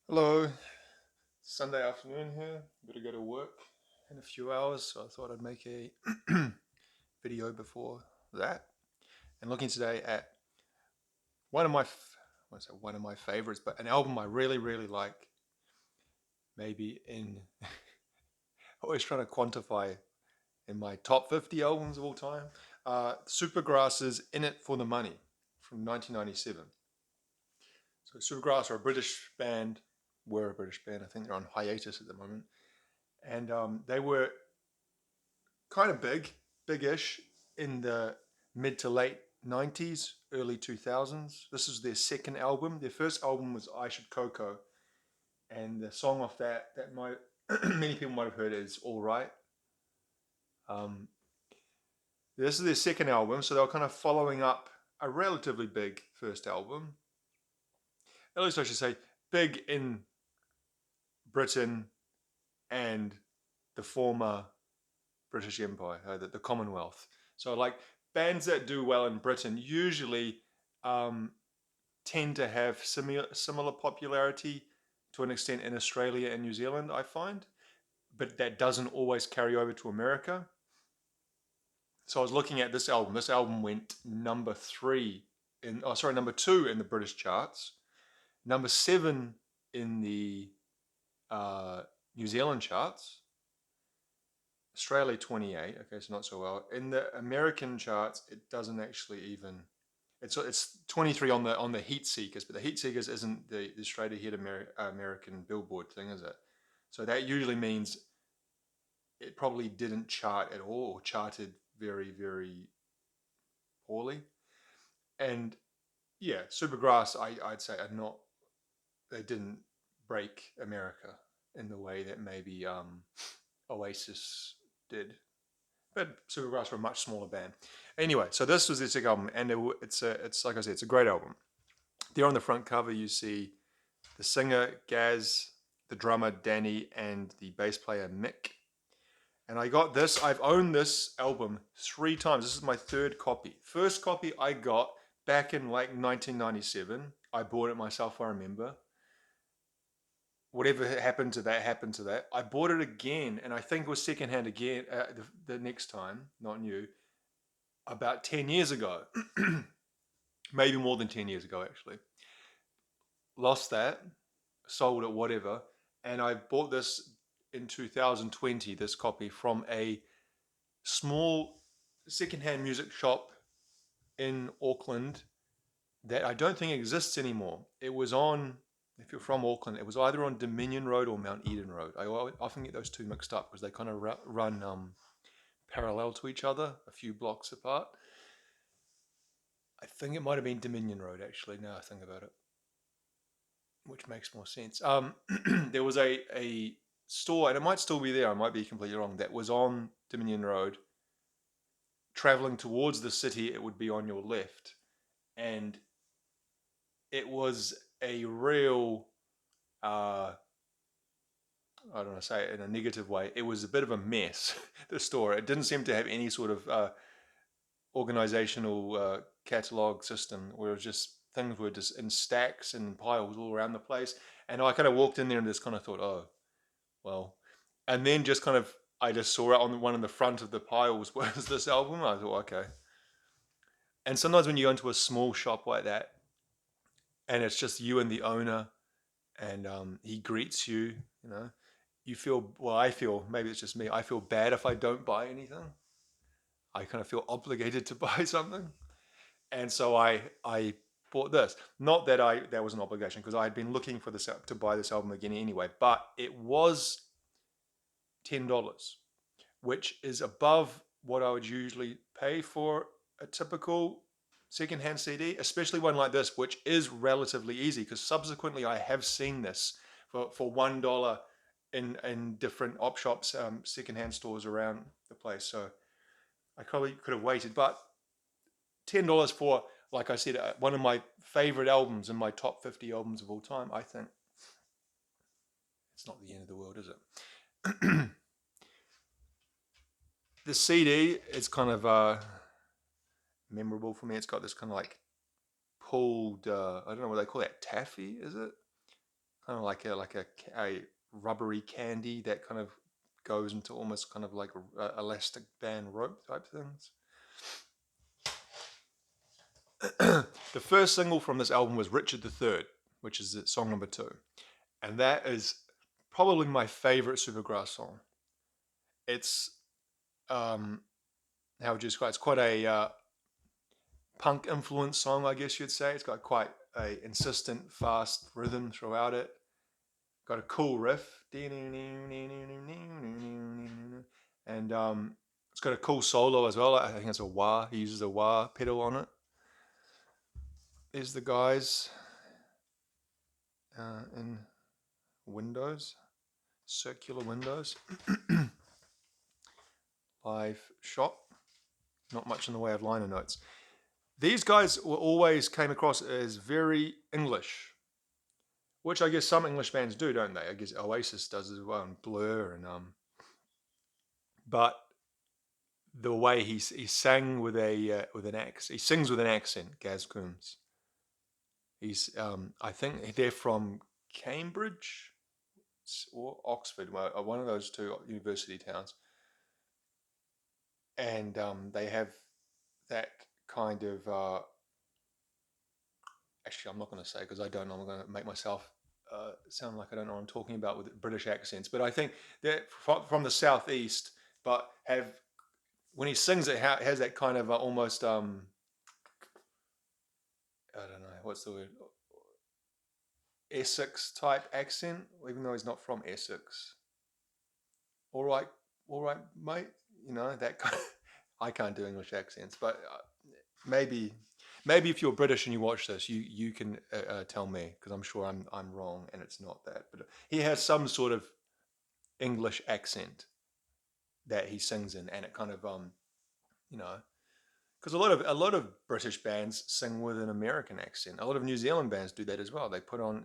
Hello, Sunday afternoon here. Gotta go to work in a few hours, so I thought I'd make a video before that. And looking today at one of my, I won't say one of my favorites, but an album I really, really like. Maybe in, always trying to quantify in my top 50 albums of all time. Supergrass's "In It for the Money" from 1997. So Supergrass are a British band, were a British band. I think they're on hiatus at the moment, and they were kind of big-ish in the mid to late 90s, early 2000s. This is their second album. Their first album was I Should Coco, and the song off that might many people might have heard is All Right. Um, this is their second album, so they were kind of following up a relatively big first album. At least I should say big in Britain and the former British Empire, the Commonwealth. So like bands that do well in Britain usually um, tend to have similar popularity to an extent in Australia and New Zealand, I find, but that doesn't always carry over to America. So I was looking at this album. This album went number two in the British charts, number seven in the uh, New Zealand charts, Australia 28. Okay, so not so well. In the American charts, it doesn't actually even. It's 23 on the Heat Seekers, but the Heat Seekers isn't the straight ahead American Billboard thing, is it? So that usually means it probably didn't chart at all or charted very very poorly. And yeah, Supergrass, I'd say are not. They didn't break America in the way that maybe Oasis did. But Supergrass were a much smaller band. Anyway, so this was their second album, and it's like I said, it's a great album. There on the front cover, you see the singer Gaz, the drummer Danny, and the bass player Mick. And I got this. I've owned this album three times. This is my third copy. First copy I got back in like 1997. I bought it myself. I remember. Whatever happened to that happened to that. I bought it again, and I think it was secondhand again the next time, not new, about 10 years ago, maybe more than 10 years ago actually. Lost that, sold it, whatever, and I bought this in 2020. This copy from a small secondhand music shop in Auckland that I don't think exists anymore. It was on, if you're from Auckland, it was either on Dominion Road or Mount Eden Road. I often get those two mixed up because they kind of run parallel to each other, a few blocks apart. I think it might have been Dominion Road actually. Now I think about it, which makes more sense. There was a store, and it might still be there. I might be completely wrong. That was on Dominion Road. Traveling towards the city, it would be on your left, and it was a real. I don't want to say it in a negative way. It was a bit of a mess. The store. It didn't seem to have any sort of organizational catalog system where it was just things were just in stacks and piles all around the place. And I kind of walked in there and just kind of thought, oh, well. And then just kind of, I just saw it on the one in the front of the piles was this album. I thought, okay. And sometimes when you go into a small shop like that and it's just you and the owner and he greets you, you know, you feel, well, I feel, maybe it's just me, I feel bad if I don't buy anything. I kind of feel obligated to buy something. And so I bought this. Not that that was an obligation because I had been looking for this to buy this album again anyway, but it was $10, which is above what I would usually pay for a typical secondhand CD, especially one like this, which is relatively easy because subsequently I have seen this for $1 in different op shops, secondhand stores around the place. So I probably could have waited, but $10 for, like I said, one of my favorite albums in my top 50 albums of all time. I think it's not the end of the world, is it? The CD is kind of memorable for me. It's got this kind of like pulled, I don't know what they call that, taffy, is it? kind of like a rubbery candy that kind of goes into almost kind of like elastic band rope type things. The first single from this album was Richard III, which is song number 2. And that is probably my favorite Supergrass song. It's, how would you describe it? It's quite a punk influenced song, I guess you'd say. It's got quite a insistent, fast rhythm throughout it. Got a cool riff. And it's got a cool solo as well. I think it's a wah. He uses a wah pedal on it. There's the guys in windows, circular windows. Live shot. Not much in the way of liner notes. These guys were always came across as very English, which I guess some English bands do, don't they? I guess Oasis does as well, and Blur, and but the way he sang with an accent, he sings with an accent. Gaz Coombs. He's I think they're from Cambridge or Oxford, one of those two university towns, and they have that kind of. Actually, I'm not going to say because I don't know. I'm going to make myself sound like I don't know what I'm talking about with British accents. But I think they're from the southeast, but have when he sings it has that kind of almost I don't know what's the word, Essex type accent, even though he's not from Essex. All right, mate. You know that kind. I can't do English accents, but maybe if you're British and you watch this, you can tell me because I'm sure I'm wrong and it's not that. But he has some sort of English accent that he sings in, and it kind of you know, because a lot of British bands sing with an American accent. A lot of New Zealand bands do that as well. They put on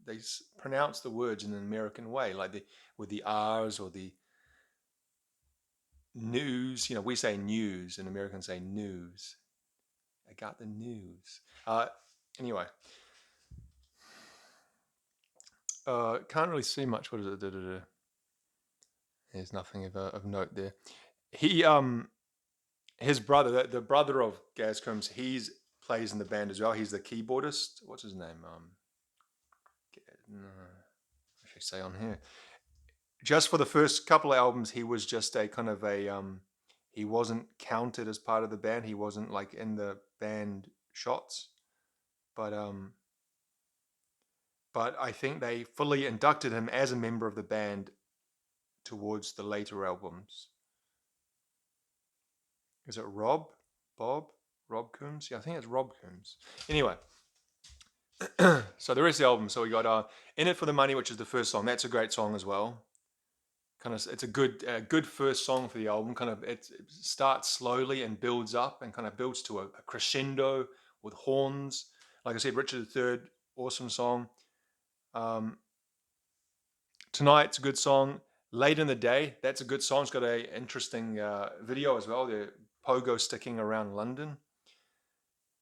they pronounce the words in an American way, like with the R's or the news. We say news, and Americans say news. I got the news. Anyway, can't really see much. What is it? There's nothing of note there. He his brother, the brother of Gaz Coombs, he's plays in the band as well. He's the keyboardist. What's his name? I should say on here. Just for the first couple of albums, he was just a kind of a he wasn't counted as part of the band. He wasn't like in the band shots, but I think they fully inducted him as a member of the band towards the later albums. Is it Rob Coombs? Yeah, I think it's Rob Coombs. Anyway, so the rest of the album. So we got "In It for the Money," which is the first song. That's a great song as well. It's a good first song for the album. It starts slowly and builds up and kind of builds to a crescendo with horns. Like I said, Richard III, awesome song. Tonight's a good song. Late in the Day, that's a good song. It's got an interesting video as well. The pogo sticking around London.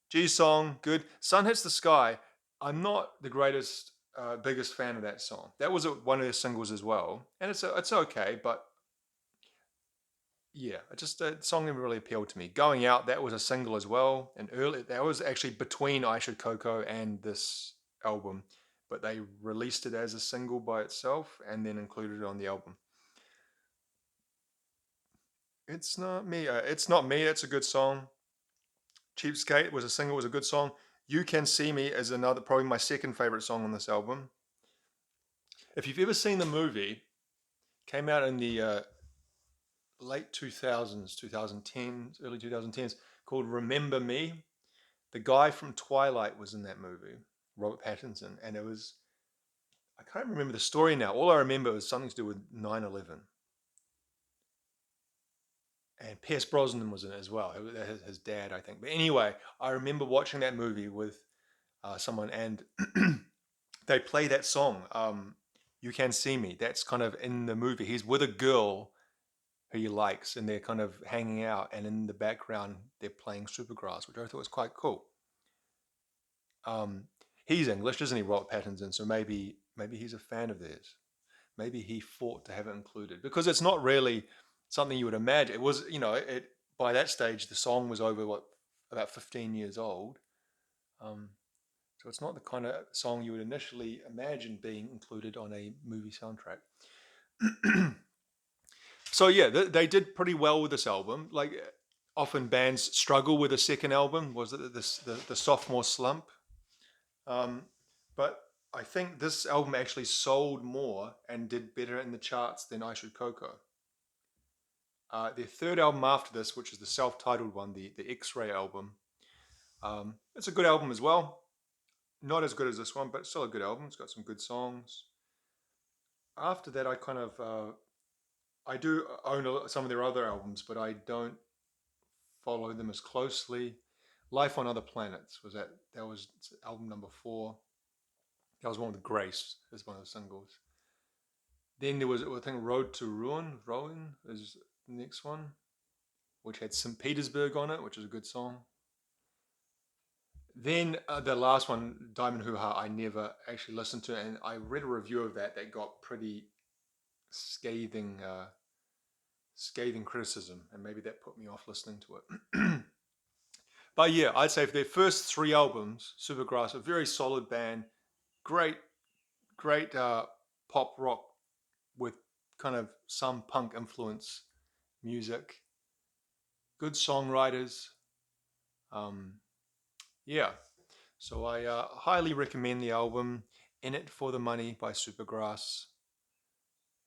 G song, good. Sun Hits the Sky. I'm not the biggest fan of that song. That was one of their singles as well, and it's okay, but yeah, the song never really appealed to me. Going Out, that was a single as well, and that was actually between I Should Coco and this album, but they released it as a single by itself and then included it on the album. It's Not Me. It's Not Me. That's a good song. Cheapskate was a single. Was a good song. You Can See Me is probably my second favorite song on this album. If you've ever seen the movie, came out in the late 2000s, 2010s, early 2010s, called Remember Me. The guy from Twilight was in that movie, Robert Pattinson, and I can't remember the story now. All I remember was something to do with 9/11. And Pierce Brosnan was in it as well, his dad, I think. But anyway, I remember watching that movie with someone, and they play that song, You Can See Me. That's kind of in the movie. He's with a girl who he likes, and they're kind of hanging out, and in the background, they're playing Supergrass, which I thought was quite cool. He's English, isn't he, Robert Pattinson? So maybe maybe he's a fan of theirs. Maybe he fought to have it included, because it's not really something you would imagine. It was, by that stage the song was over about 15 years old. Um, so it's not the kind of song you would initially imagine being included on a movie soundtrack. So yeah, they did pretty well with this album. Like, often bands struggle with a second album. Was it the sophomore slump? Um, but I think this album actually sold more and did better in the charts than I Should Coco. Their third album after this, which is the self-titled one, the X-Ray album, it's a good album as well. Not as good as this one, but still a good album. It's got some good songs. After that, I do own some of their other albums, but I don't follow them as closely. Life on Other Planets that was album number 4. That was one with Grace as one of the singles. Then there was, I think, Road to Ruin. Rowan is the next one, which had St. Petersburg on it, which is a good song. Then the last one, Diamond Hoo Ha, I never actually listened to, and I read a review of that got pretty scathing, scathing criticism, and maybe that put me off listening to it. But yeah, I'd say for their first 3 albums, Supergrass, a very solid band, great, great pop rock with kind of some punk influence music, good songwriters. Yeah, so I highly recommend the album In It for the Money by Supergrass.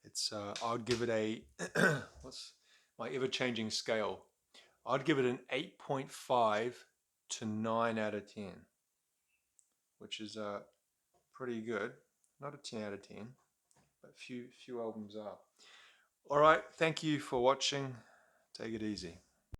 It's I would give it a what's my ever-changing scale? I'd give it an 8.5 to 9 out of 10, which is pretty good. Not a 10 out of 10, but few albums are. All right, thank you for watching. Take it easy.